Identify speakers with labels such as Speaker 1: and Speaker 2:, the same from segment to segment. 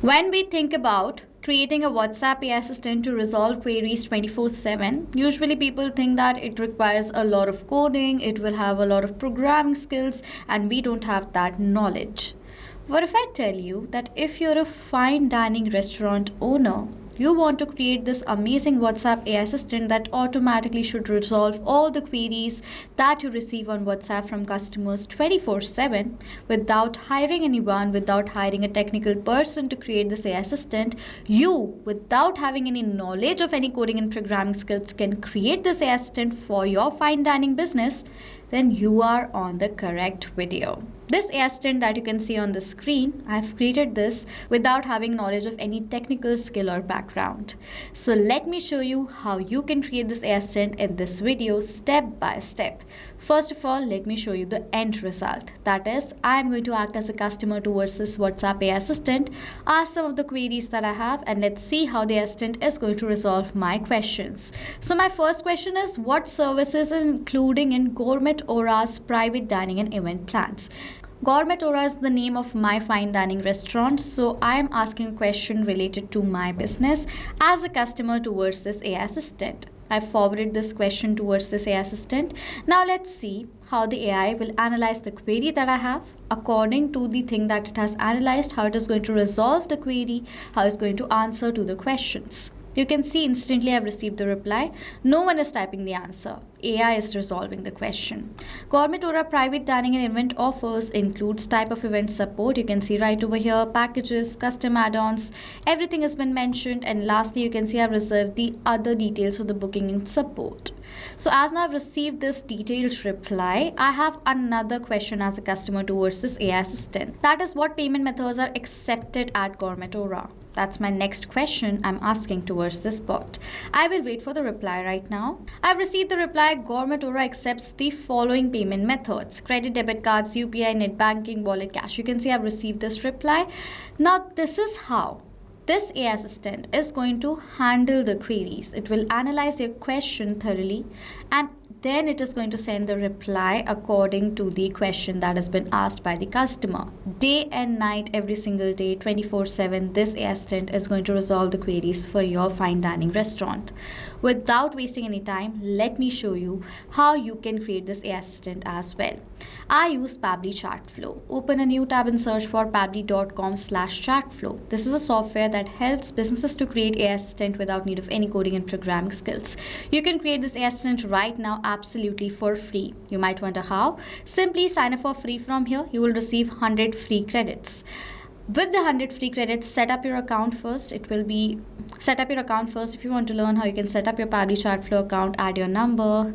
Speaker 1: When we think about creating a WhatsApp AI assistant to resolve queries 24/7, usually people think that it requires a lot of coding, it will have a lot of programming skills, and we don't have that knowledge. What if I tell you that if you're a fine dining restaurant owner, you want to create this amazing WhatsApp AI assistant that automatically should resolve all the queries that you receive on WhatsApp from customers 24/7 without hiring anyone, without hiring a technical person to create this AI assistant. You, without having any knowledge of any coding and programming skills, can create this AI assistant for your fine dining business. Then you are on the correct video. This AI assistant that you can see on the screen, I have created this without having knowledge of any technical skill or background. So let me show you how you can create this AI assistant in this video step by step. First of all, let me show you the end result. That is, I am going to act as a customer towards this WhatsApp AI assistant, ask some of the queries that I have, and let's see how the assistant is going to resolve my questions. So my first question is, what services is including in Gourmet Aura's private dining and event plans? Gourmet Aura is the name of my fine dining restaurant, so I am asking a question related to my business as a customer towards this AI assistant. I forwarded this question towards this AI assistant. Now let's see how the AI will analyze the query that I have according to the thing that it has analyzed, how it is going to resolve the query, how it's going to answer to the questions. You can see instantly I've received the reply. No one is typing the answer. AI is resolving the question. Gourmet Aura private dining and event offers includes type of event support. You can see right over here, packages, custom add-ons, everything has been mentioned. And lastly, you can see I've reserved the other details for the booking and support. So as now I've received this detailed reply, I have another question as a customer towards this AI assistant. That is, what payment methods are accepted at Gourmet Aura? That's my next question I'm asking towards this bot. I will wait for the reply right now. I've received the reply. Gourmet Aura accepts the following payment methods: credit, debit cards, UPI, net banking, wallet, cash. You can see I've received this reply. Now this is how this AI assistant is going to handle the queries. It will analyze your question thoroughly, and then it is going to send the reply according to the question that has been asked by the customer. Day and night, every single day, 24/7, this AI assistant is going to resolve the queries for your fine dining restaurant. Without wasting any time, let me show you how you can create this AI assistant as well. I use Pabbly Chatflow. Open a new tab and search for pabbly.com/chatflow. This is a software that helps businesses to create AI assistant without need of any coding and programming skills. You can create this AI assistant right now absolutely for free. You might wonder how. Simply sign up for free from here. You will receive 100 free credits. With the 100 free credits, set up your account first. Set up your account first if you want to learn how you can set up your Pabbly Chatflow account, add your number,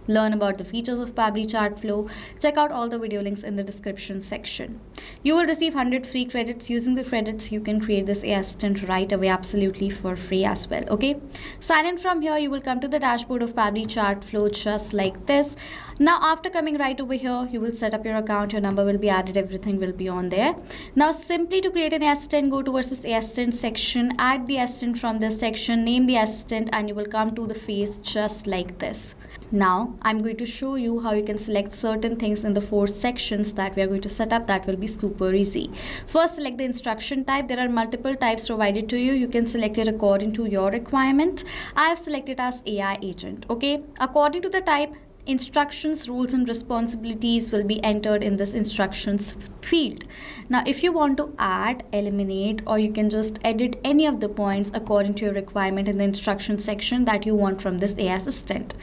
Speaker 1: learn about the features of Pabbly Chatflow. Check out all the video links in the description section. You will receive 100 free credits. Using the credits, you can create this AI assistant right away absolutely for free as well. Okay, sign in from here. You will come to the dashboard of Pabbly Chatflow just like this. Now after coming right over here, you will set up your account, your number will be added, everything will be on there. Now simply to create an assistant, go towards this assistant section, add the assistant from this section, name the assistant, and you will come to the face just like this. Now I'm going to show you how you can select certain things in the 4 sections that we are going to set up. That will be super easy. First, select the instruction type. There are multiple types provided to you. You can select it according to your requirement. I have selected as AI agent. Okay, according to the type, instructions, rules and responsibilities will be entered in this instructions field. Now if you want to add, eliminate, or you can just edit any of the points according to your requirement in the instruction section that you want from this AI assistant.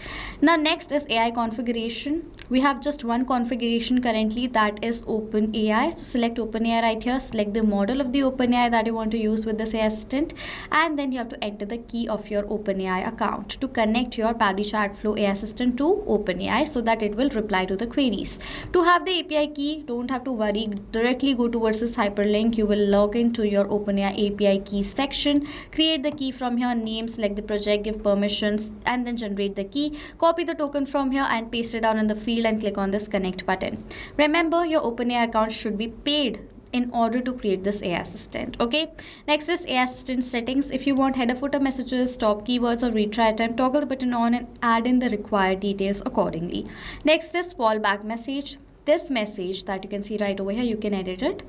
Speaker 1: Now next is AI configuration. We have just one configuration currently, that is OpenAI. So select OpenAI right here, select the model of the OpenAI that you want to use with this AI assistant, and then you have to enter the key of your OpenAI account to connect your Pabbly Chatflow AI assistant to OpenAI so that it will reply to the queries. To have the API key, don't have to worry, directly go towards this hyperlink. You will log into your OpenAI API key section, create the key from here, name, select the project, give permissions, and then generate the key. Copy the token from here and paste it down in the field and click on this connect button. Remember, your OpenAI account should be paid in order to create this AI assistant. Okay, next is AI assistant settings. If you want header, footer messages, top keywords, or retry time, toggle the button on and add in the required details accordingly. Next is fallback message. This message that you can see right over here, you can edit it.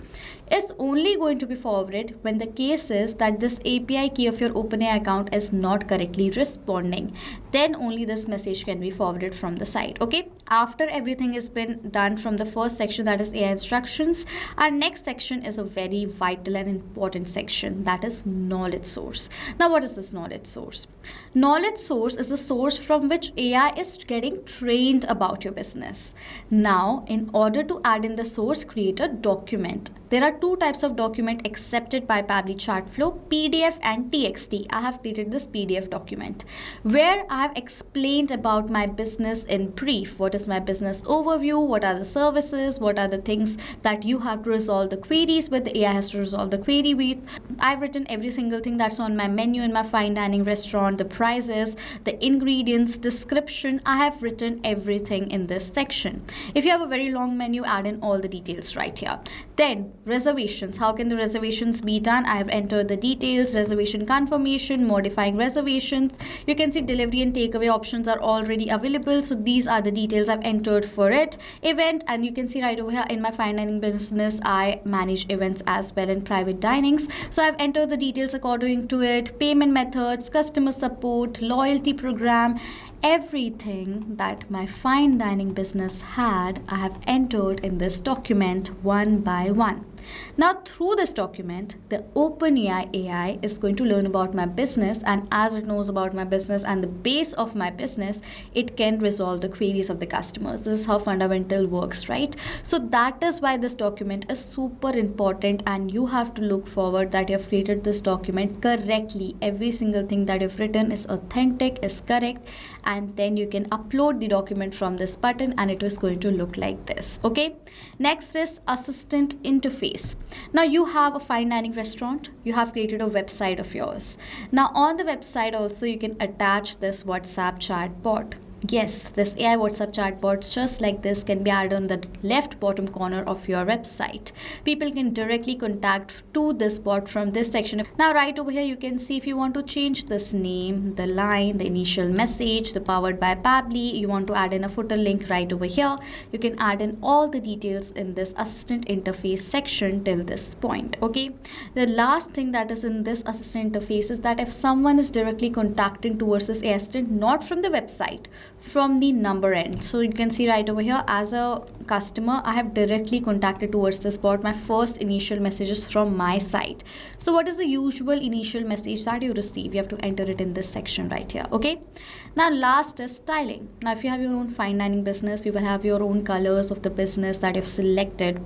Speaker 1: is only going to be forwarded when the case is that this API key of your OpenAI account is not correctly responding. Then only this message can be forwarded from the site. Okay, after everything has been done from the first section, that is AI instructions, our next section is a very vital and important section, that is knowledge source. Now what is this knowledge source? Knowledge source is the source from which AI is getting trained about your business. Now, in order to add in the source, create a document. There are two types of document accepted by Pabbly Chatflow, PDF and TXT. I have created this PDF document where I have explained about my business in brief. What is my business overview? What are the services? What are the things that you have to resolve the queries with? The AI has to resolve the query with. I've written every single thing that's on my menu in my fine dining restaurant, the prices, the ingredients, description. I have written everything in this section. If you have a very long menu, add in all the details right here. Then reservations. How can the reservations be done? I have entered the details, reservation confirmation, modifying reservations. You can see delivery and takeaway options are already available. So these are the details I've entered for it. Event, and you can see right over here in my fine dining business, I manage events as well in private dinings. So I've entered the details according to it. Payment methods, customer support, loyalty program, everything that my fine dining business had, I have entered in this document one by one. Now through this document, the OpenAI AI is going to learn about my business, and as it knows about my business and the base of my business, it can resolve the queries of the customers. This is how fundamental works, right? So that is why this document is super important, and you have to look forward that you have created this document correctly. Every single thing that you've written is authentic, is correct, and then you can upload the document from this button and it is going to look like this. Okay, next is assistant interface. Now you have a fine dining restaurant, you have created a website of yours. Now on the website also you can attach this WhatsApp chat bot. Yes, this AI WhatsApp chatbot just like this can be added on the left bottom corner of your website. People can directly contact to this bot from this section. Now right over here you can see if you want to change this name, the line, the initial message, the powered by Pabbly, you want to add in a footer link right over here. You can add in all the details in this assistant interface section till this point. Okay, the last thing that is in this assistant interface is that if someone is directly contacting towards this AI assistant, not from the website, from the number end. So you can see right over here, as a customer, I have directly contacted towards this bot. My first initial messages from my site. So what is the usual initial message that you receive? You have to enter it in this section right here. Okay. Now last is styling. Now if you have your own fine dining business, you will have your own colors of the business that you've selected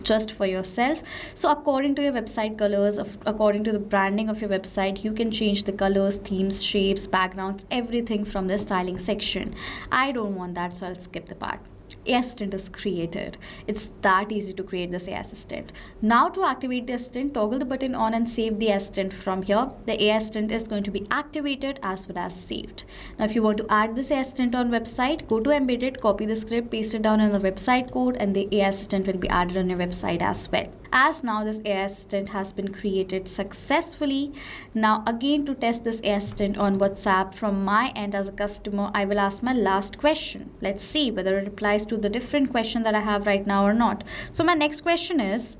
Speaker 1: just for yourself. So according to your website colors, according to the branding of your website, you can change the colors, themes, shapes, backgrounds, everything from the styling section. I don't want that, so I'll skip the part. AI assistant is created. It's that easy to create this AI assistant. Now to activate the assistant, toggle the button on and save the assistant from here. The AI assistant is going to be activated as well as saved. Now if you want to add this AI assistant on website, go to embedded, copy the script, paste it down in the website code, and the AI assistant will be added on your website as well. As now this AI assistant has been created successfully. Now again, to test this AI assistant on WhatsApp from my end as a customer, I will ask my last question. Let's see whether it replies to the different question that I have right now or not. So my next question is,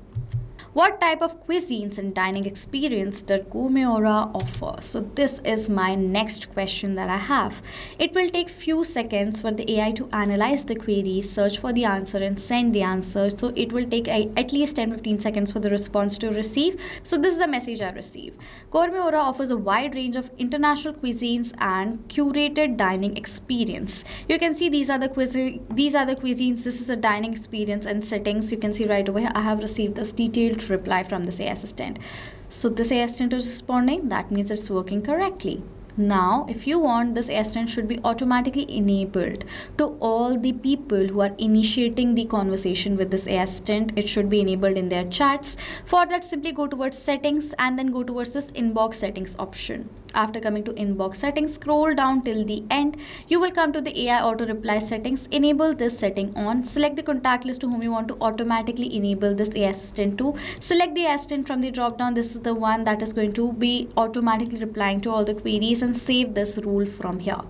Speaker 1: what type of cuisines and dining experience does Gourmet Aura offer? So this is my next question that I have. It will take few seconds for the AI to analyze the query, search for the answer and send the answer. So it will take at least 10-15 seconds for the response to receive. So this is the message I received. Gourmet Aura offers a wide range of international cuisines and curated dining experience. You can see these are the cuisines. This is the dining experience and settings. You can see right over here, I have received this detailed reply from this AI assistant. So this AI assistant is responding. That means it's working correctly. Now, if you want, this assistant should be automatically enabled to all the people who are initiating the conversation with this assistant. It should be enabled in their chats. For that, simply go towards settings and then go towards this inbox settings option. After coming to inbox settings, scroll down till the end. You will come to the AI auto reply settings. Enable this setting on. Select the contact list to whom you want to automatically enable this AI assistant to. Select the assistant from the drop down. This is the one that is going to be automatically replying to all the queries, and save this rule from here.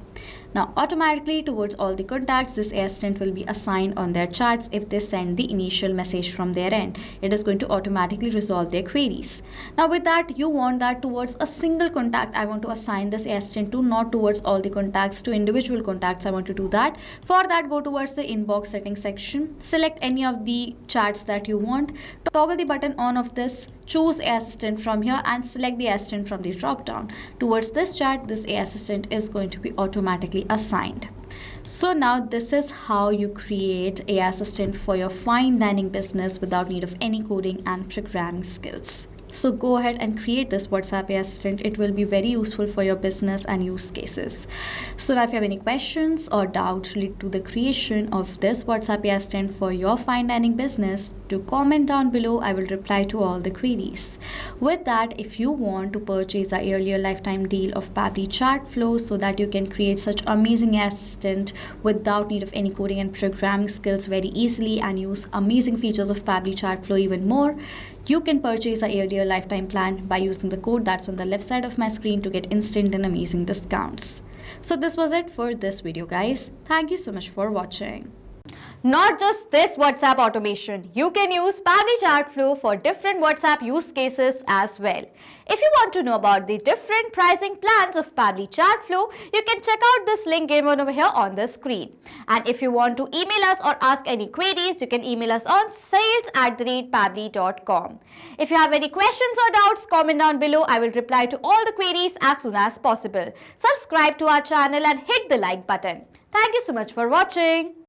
Speaker 1: Now, automatically towards all the contacts, this AI assistant will be assigned on their chats if they send the initial message from their end. It is going to automatically resolve their queries. Now, with that, you want that towards a single contact, I want to assign this AI assistant to, not towards all the contacts, to individual contacts. I want to do that. For that, go towards the inbox settings section, select any of the chats that you want, toggle the button on of this, choose AI assistant from here and select the assistant from the drop down. Towards this chat, this AI assistant is going to be automatically assigned. So now this is how you create AI assistant for your fine dining business without need of any coding and programming skills. So go ahead and create this WhatsApp AI assistant. It will be very useful for your business and use cases. So now if you have any questions or doubts related to the creation of this WhatsApp AI assistant for your fine dining business, do comment down below. I will reply to all the queries. With that, if you want to purchase a earlier lifetime deal of Pabbly Chatflow so that you can create such amazing AI assistant without need of any coding and programming skills very easily and use amazing features of Pabbly Chatflow even more, you can purchase a earlier lifetime plan by using the code that's on the left side of my screen to get instant and amazing discounts. So this was it for this video, guys. Thank you so much for watching.
Speaker 2: Not just this WhatsApp automation, you can use Pabbly Chatflow for different WhatsApp use cases as well. If you want to know about the different pricing plans of Pabbly Chatflow, you can check out this link given over here on the screen. And if you want to email us or ask any queries, you can email us on sales@pabbly.com. If you have any questions or doubts, comment down below. I will reply to all the queries as soon as possible. Subscribe to our channel and hit the like button. Thank you so much for watching.